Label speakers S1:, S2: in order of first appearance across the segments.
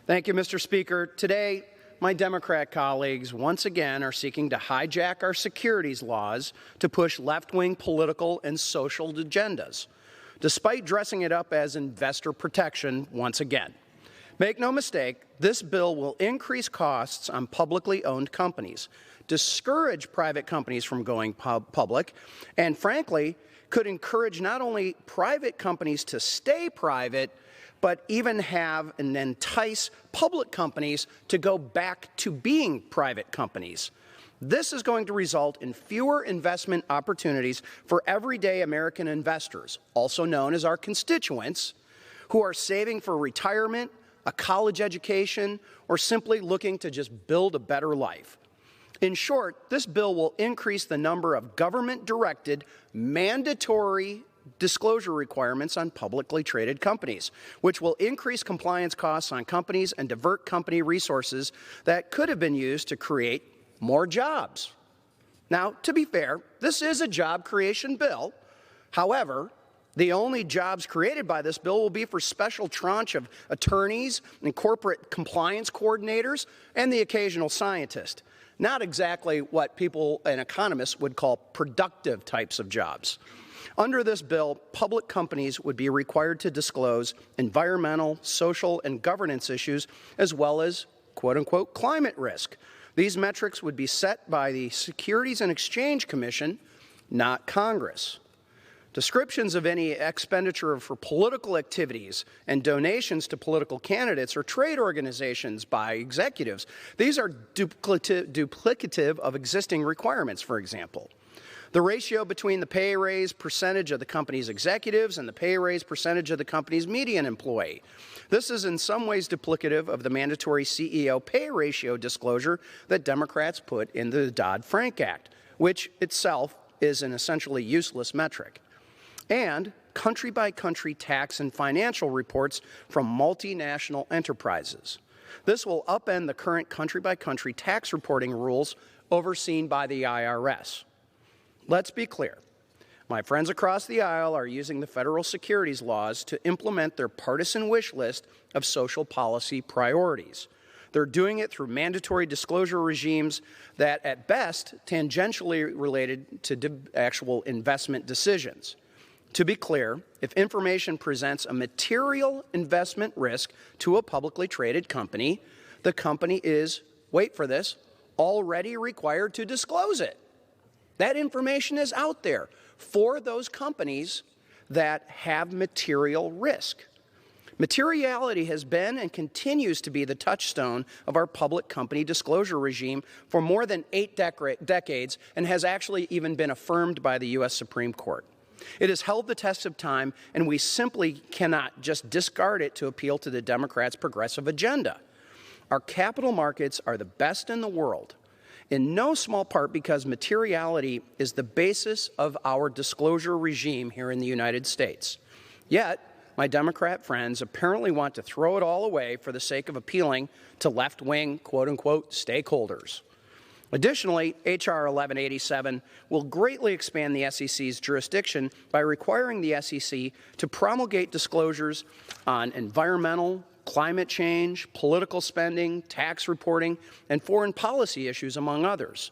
S1: Thank you, Mr. Speaker. Today, my Democrat colleagues once again are seeking to hijack our securities laws to push left-wing political and social agendas, despite dressing it up as investor protection once again. Make no mistake, this bill will increase costs on publicly owned companies, discourage private companies from going public, and frankly, could encourage not only private companies to stay private, but even have and entice public companies to go back to being private companies. This is going to result in fewer investment opportunities for everyday American investors, also known as our constituents, who are saving for retirement, a college education, or simply looking to just build a better life. In short, this bill will increase the number of government-directed, mandatory disclosure requirements on publicly traded companies, which will increase compliance costs on companies and divert company resources that could have been used to create more jobs. Now, to be fair, this is a job creation bill. However, the only jobs created by this bill will be for special tranche of attorneys and corporate compliance coordinators and the occasional scientist. Not exactly what people and economists would call productive types of jobs. Under this bill, public companies would be required to disclose environmental, social, and governance issues, as well as, quote-unquote, climate risk. These metrics would be set by the Securities and Exchange Commission, not Congress. Descriptions of any expenditure for political activities and donations to political candidates or trade organizations by executives, these are duplicative of existing requirements, for example. The ratio between the pay raise percentage of the company's executives and the pay raise percentage of the company's median employee. This is in some ways duplicative of the mandatory CEO pay ratio disclosure that Democrats put in the Dodd-Frank Act, which itself is an essentially useless metric. And country-by-country tax and financial reports from multinational enterprises. This will upend the current country-by-country tax reporting rules overseen by the IRS. Let's be clear. My friends across the aisle are using the federal securities laws to implement their partisan wish list of social policy priorities. They're doing it through mandatory disclosure regimes that, at best, tangentially related to actual investment decisions. To be clear, if information presents a material investment risk to a publicly traded company, the company is, wait for this, already required to disclose it. That information is out there for those companies that have material risk. Materiality has been and continues to be the touchstone of our public company disclosure regime for more than 8 decades and has actually even been affirmed by the U.S. Supreme Court. It has held the test of time, and we simply cannot just discard it to appeal to the Democrats' progressive agenda. Our capital markets are the best in the world, in no small part because materiality is the basis of our disclosure regime here in the United States. Yet, my Democrat friends apparently want to throw it all away for the sake of appealing to left-wing, quote-unquote, stakeholders. Additionally, H.R. 1187 will greatly expand the SEC's jurisdiction by requiring the SEC to promulgate disclosures on environmental, climate change, political spending, tax reporting, and foreign policy issues, among others.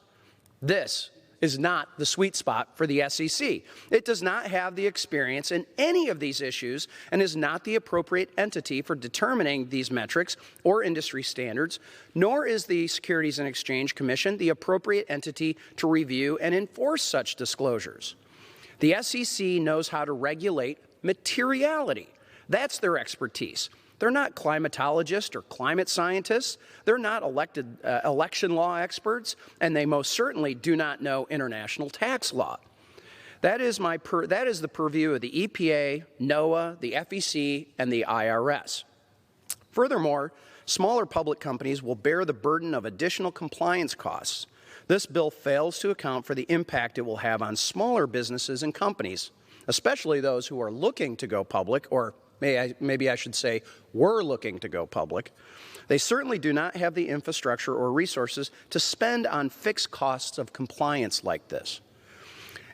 S1: This is not the sweet spot for the SEC. It does not have the experience in any of these issues and is not the appropriate entity for determining these metrics or industry standards, nor is the Securities and Exchange Commission the appropriate entity to review and enforce such disclosures. The SEC knows how to regulate materiality. That's their expertise. They're not climatologists or climate scientists. They're not elected election law experts, and they most certainly do not know international tax law. That is the purview of the EPA, NOAA, the FEC, and the IRS. Furthermore, smaller public companies will bear the burden of additional compliance costs. This bill fails to account for the impact it will have on smaller businesses and companies, especially those who are looking to go public, or maybe I should say were looking to go public. They certainly do not have the infrastructure or resources to spend on fixed costs of compliance like this.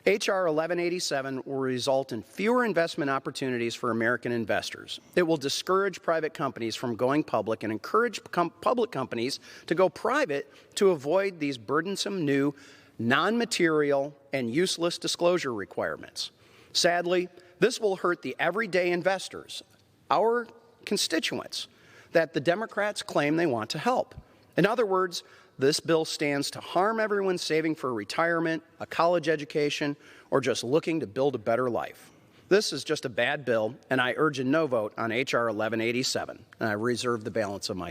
S1: H.R. 1187 will result in fewer investment opportunities for American investors. It will discourage private companies from going public and encourage public companies to go private to avoid these burdensome new non-material and useless disclosure requirements. Sadly, this will hurt the everyday investors, our constituents, that the Democrats claim they want to help. In other words, this bill stands to harm everyone saving for retirement, a college education, or just looking to build a better life. This is just a bad bill, and I urge a no vote on H.R. 1187, and I reserve the balance of my